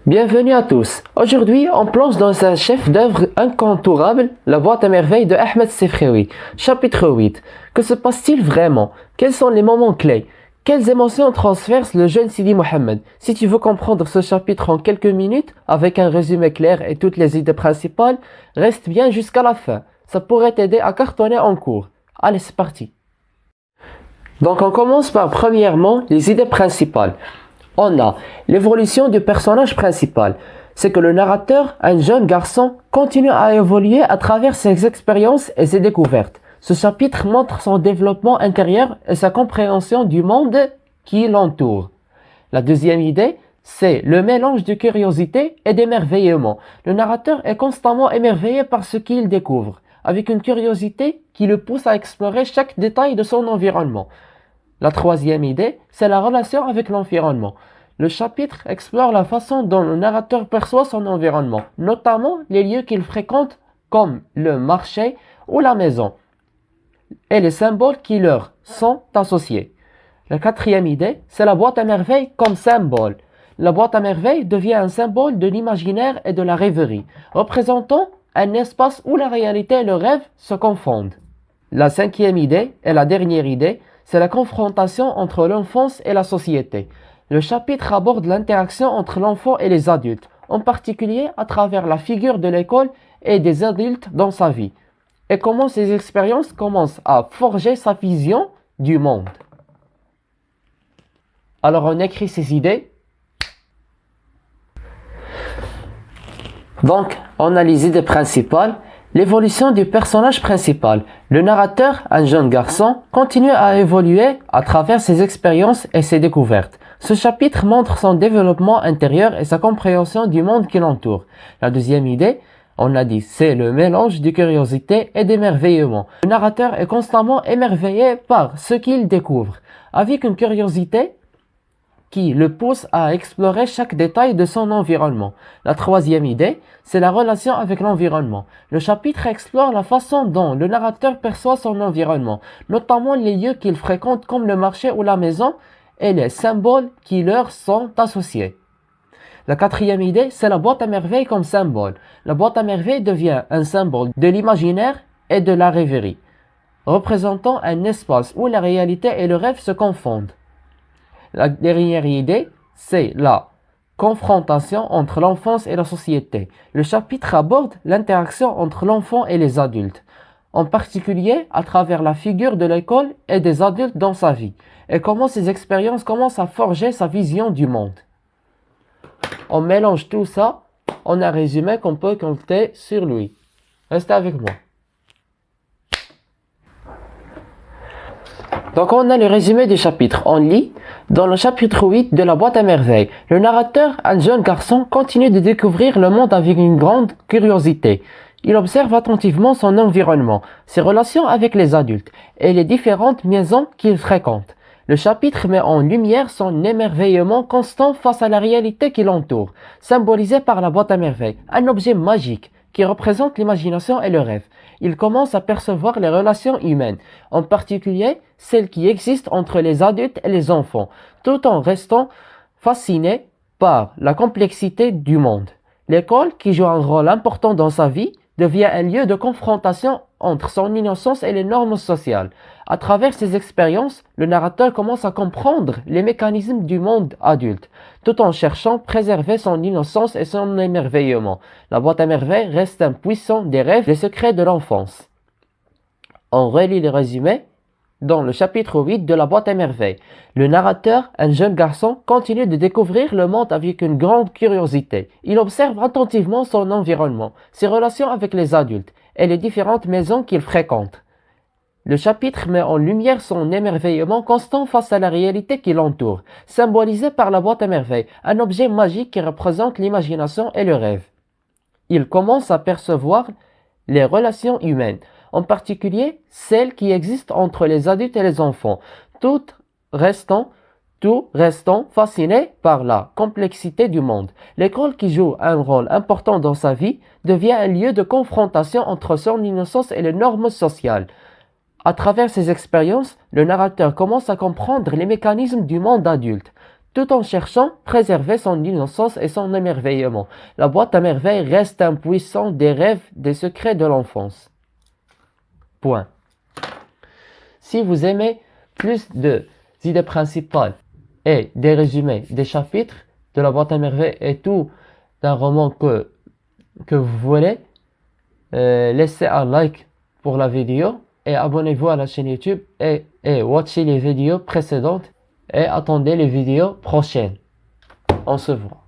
Bienvenue à tous. Aujourd'hui, on plonge dans un chef-d'œuvre incontournable, La boîte à merveilles de Ahmed Sefraoui. Chapitre 8. Que se passe-t-il vraiment? Quels sont les moments clés? Quelles émotions transverse le jeune Sidi Mohammed? Si tu veux comprendre ce chapitre en quelques minutes, avec un résumé clair et toutes les idées principales, reste bien jusqu'à la fin. Ça pourrait t'aider à cartonner en cours. Allez, c'est parti. Donc on commence par premièrement les idées principales. On a l'évolution du personnage principal. C'est que le narrateur, un jeune garçon, continue à évoluer à travers ses expériences et ses découvertes. Ce chapitre montre son développement intérieur et sa compréhension du monde qui l'entoure. La deuxième idée, c'est le mélange de curiosité et d'émerveillement. Le narrateur est constamment émerveillé par ce qu'il découvre, avec une curiosité qui le pousse à explorer chaque détail de son environnement. La troisième idée, c'est la relation avec l'environnement. Le chapitre explore la façon dont le narrateur perçoit son environnement, notamment les lieux qu'il fréquente comme le marché ou la maison, et les symboles qui leur sont associés. La quatrième idée, c'est la boîte à merveilles comme symbole. La boîte à merveilles devient un symbole de l'imaginaire et de la rêverie, représentant un espace où la réalité et le rêve se confondent. La cinquième idée et la dernière idée, c'est la confrontation entre l'enfance et la société. Le chapitre aborde l'interaction entre l'enfant et les adultes, en particulier à travers la figure de l'école et des adultes dans sa vie, et comment ces expériences commencent à forger sa vision du monde. Alors on écrit ces idées. Donc, on a les idées principales. L'évolution du personnage principal. Le narrateur, un jeune garçon, continue à évoluer à travers ses expériences et ses découvertes. Ce chapitre montre son développement intérieur et sa compréhension du monde qui l'entoure. La deuxième idée, on a dit, c'est le mélange de curiosité et d'émerveillement. Le narrateur est constamment émerveillé par ce qu'il découvre, avec une curiosité qui le pousse à explorer chaque détail de son environnement. La troisième idée, c'est la relation avec l'environnement. Le chapitre explore la façon dont le narrateur perçoit son environnement, notamment les lieux qu'il fréquente comme le marché ou la maison et les symboles qui leur sont associés. La quatrième idée, c'est la boîte à merveilles comme symbole. La boîte à merveilles devient un symbole de l'imaginaire et de la rêverie, représentant un espace où la réalité et le rêve se confondent. La dernière idée, c'est la confrontation entre l'enfance et la société. Le chapitre aborde l'interaction entre l'enfant et les adultes, en particulier à travers la figure de l'école et des adultes dans sa vie, et comment ces expériences commencent à forger sa vision du monde. On mélange tout ça, on a un résumé qu'on peut compter sur lui. Restez avec moi. Donc on a le résumé du chapitre. On lit dans le chapitre 8 de La boîte à merveilles. Le narrateur, un jeune garçon, continue de découvrir le monde avec une grande curiosité. Il observe attentivement son environnement, ses relations avec les adultes et les différentes maisons qu'il fréquente. Le chapitre met en lumière son émerveillement constant face à la réalité qui l'entoure, symbolisé par la boîte à merveilles, un objet magique qui représente l'imagination et le rêve. Il commence à percevoir les relations humaines, en particulier celles qui existent entre les adultes et les enfants, tout en restant fasciné par la complexité du monde. L'école, qui joue un rôle important dans sa vie, devient un lieu de confrontation entre son innocence et les normes sociales. À travers ses expériences, le narrateur commence à comprendre les mécanismes du monde adulte, tout en cherchant à préserver son innocence et son émerveillement. La boîte à merveilles reste un puissant des rêves, des secrets de l'enfance. On relit le résumé dans le chapitre 8 de La boîte à merveilles. Le narrateur, un jeune garçon, continue de découvrir le monde avec une grande curiosité. Il observe attentivement son environnement, ses relations avec les adultes et les différentes maisons qu'il fréquente. Le chapitre met en lumière son émerveillement constant face à la réalité qui l'entoure, symbolisé par la boîte à merveilles, un objet magique qui représente l'imagination et le rêve. Il commence à percevoir les relations humaines, en particulier celles qui existent entre les adultes et les enfants, tout restant fasciné par la complexité du monde. L'école, qui joue un rôle important dans sa vie, devient un lieu de confrontation entre son innocence et les normes sociales. À travers ces expériences, le narrateur commence à comprendre les mécanismes du monde adulte, tout en cherchant préserver son innocence et son émerveillement. La boîte à merveilles reste un puissant des rêves, des secrets de l'enfance. Point. Si vous aimez plus de idées principales et des résumés des chapitres de la boîte à merveilles et tout d'un roman que vous voulez, laissez un like pour la vidéo et abonnez-vous à la chaîne YouTube et watchez les vidéos précédentes et attendez les vidéos prochaines. On se voit.